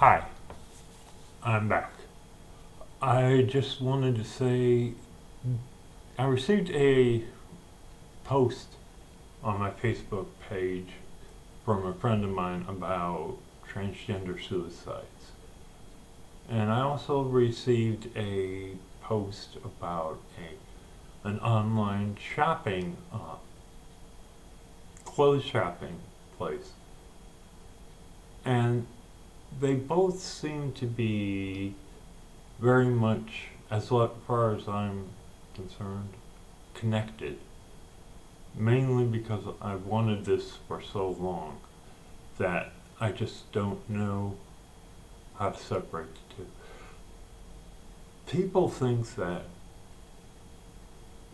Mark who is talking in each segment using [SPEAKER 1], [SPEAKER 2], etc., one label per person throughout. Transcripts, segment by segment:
[SPEAKER 1] Hi, I'm back. I just wanted to say I received a post on my Facebook page from a friend of mine about transgender suicides. And I also received a post about an online shopping, clothes shopping place. And they both seem to be very much, as far as I'm concerned, connected. Mainly because I've wanted this for so long that I just don't know how to separate the two. People think that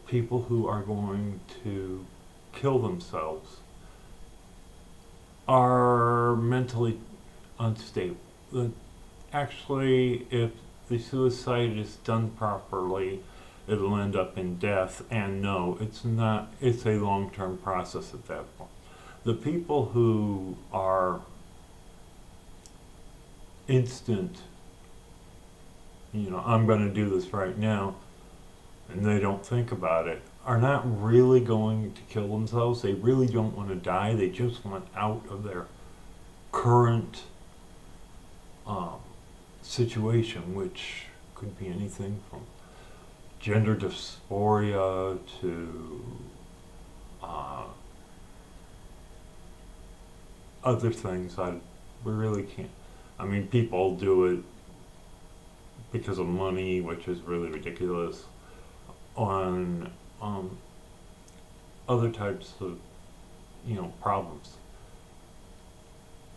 [SPEAKER 1] people who are going to kill themselves are mentally unstable. Actually, if the suicide is done properly, it'll end up in death. And no, it's not. It's a long-term process at that point. The people who are instant, I'm going to do this right now, and they don't think about it, are not really going to kill themselves. They really don't want to die. They just want out of their current situation, which could be anything from gender dysphoria to other things. We really can't. I mean, people do it because of money, which is really ridiculous, on other types of problems.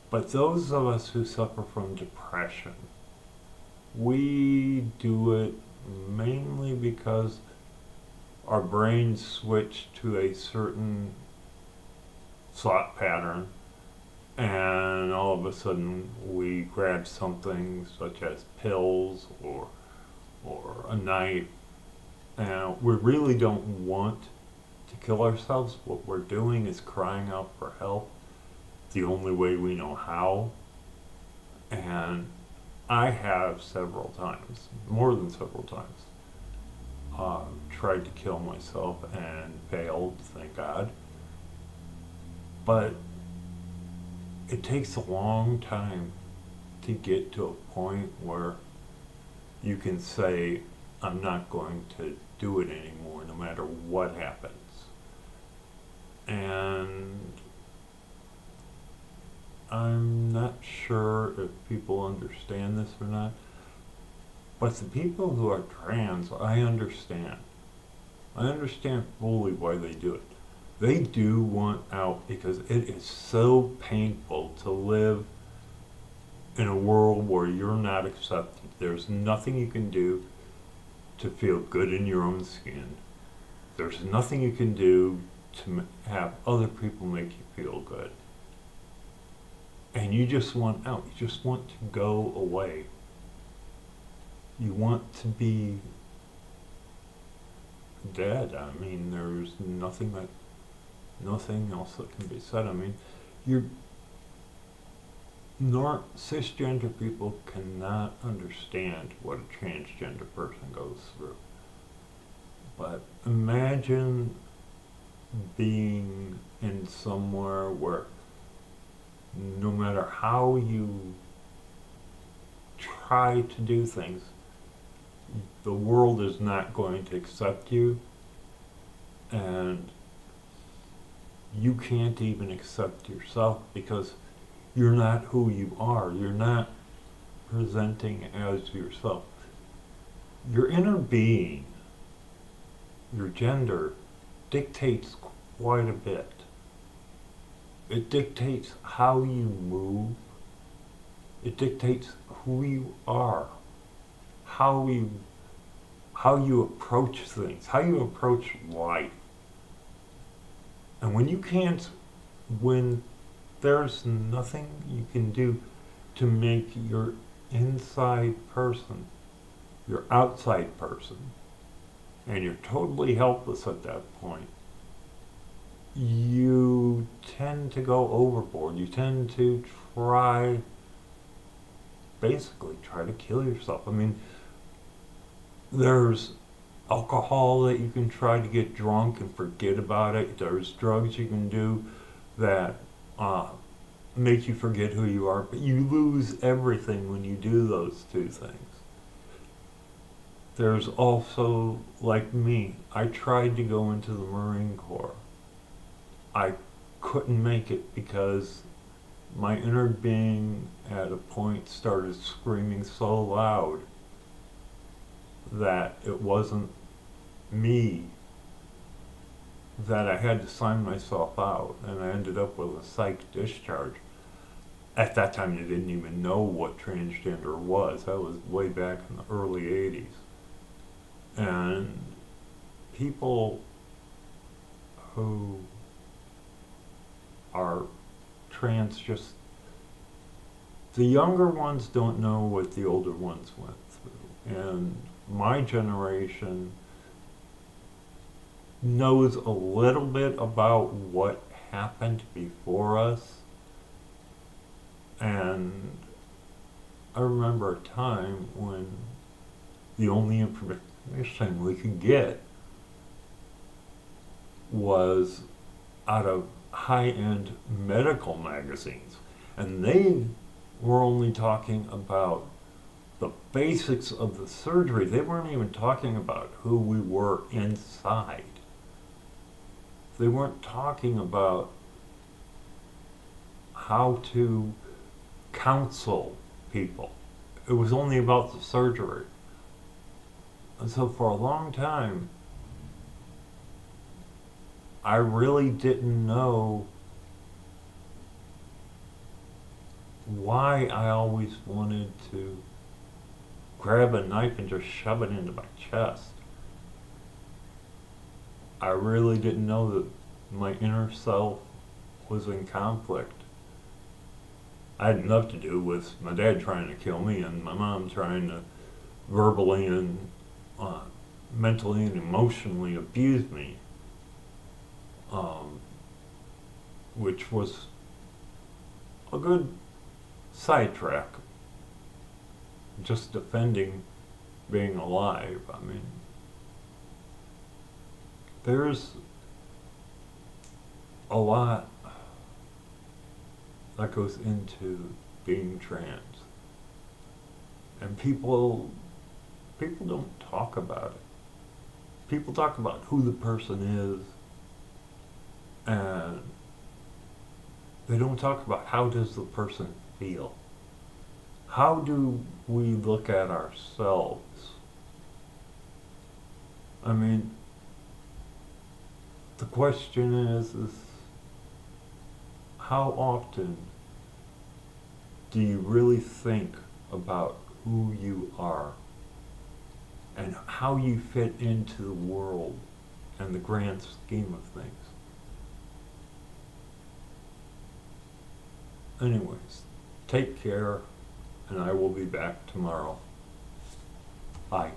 [SPEAKER 1] But those of us who suffer from depression, we do it mainly because our brains switch to a certain thought pattern, and all of a sudden we grab something such as pills or a knife, and we really don't want to kill ourselves. What we're doing is crying out for help the only way we know how. And I have several times, more than several times, tried to kill myself and failed, thank God. But it takes a long time to get to a point where you can say, I'm not going to do it anymore, no matter what happens. And I'm not sure if people understand this or not, but the people who are trans, I understand. I understand fully why they do it. They do want out because it is so painful to live in a world where you're not accepted. There's nothing you can do to feel good in your own skin. There's nothing you can do to have other people make you feel good. And you just want out. You just want to go away. You want to be dead. I mean, there's nothing else that can be said. I mean, cisgender people cannot understand what a transgender person goes through. But imagine being in somewhere where no matter how you try to do things, the world is not going to accept you, and you can't even accept yourself because you're not who you are. You're not presenting as yourself. Your inner being, your gender, dictates quite a bit. It dictates how you move. It dictates who you are, how you approach things, how you approach life. And when there's nothing you can do to make your inside person your outside person, and you're totally helpless at that point, you tend to go overboard. You tend to try basically try to kill yourself. I mean, there's alcohol that you can try to get drunk and forget about it. There's drugs you can do that make you forget who you are, but you lose everything when you do those two things. There's also, like me, I tried to go into the Marine Corps. I couldn't make it because my inner being at a point started screaming so loud that it wasn't me, that I had to sign myself out, and I ended up with a psych discharge. At that time, you didn't even know what transgender was. That was way back in the early 80s. And people who are trans, just the younger ones don't know what the older ones went through. And my generation knows a little bit about what happened before us. And I remember a time when the only information we could get was out of high-end medical magazines. And they were only talking about the basics of the surgery. They weren't even talking about who we were inside. They weren't talking about how to counsel people. It was only about the surgery. And so for a long time, I really didn't know why I always wanted to grab a knife and just shove it into my chest. I really didn't know that my inner self was in conflict. I had enough to do with my dad trying to kill me and my mom trying to verbally and mentally and emotionally abuse me, which was a good sidetrack. Just defending being alive. I mean, there's a lot that goes into being trans, and people don't talk about it. People talk about who the person is, and they don't talk about how does the person feel. How do we look at ourselves? I mean, the question is how often do you really think about who you are and how you fit into the world and the grand scheme of things? Anyways, take care, and I will be back tomorrow. Bye.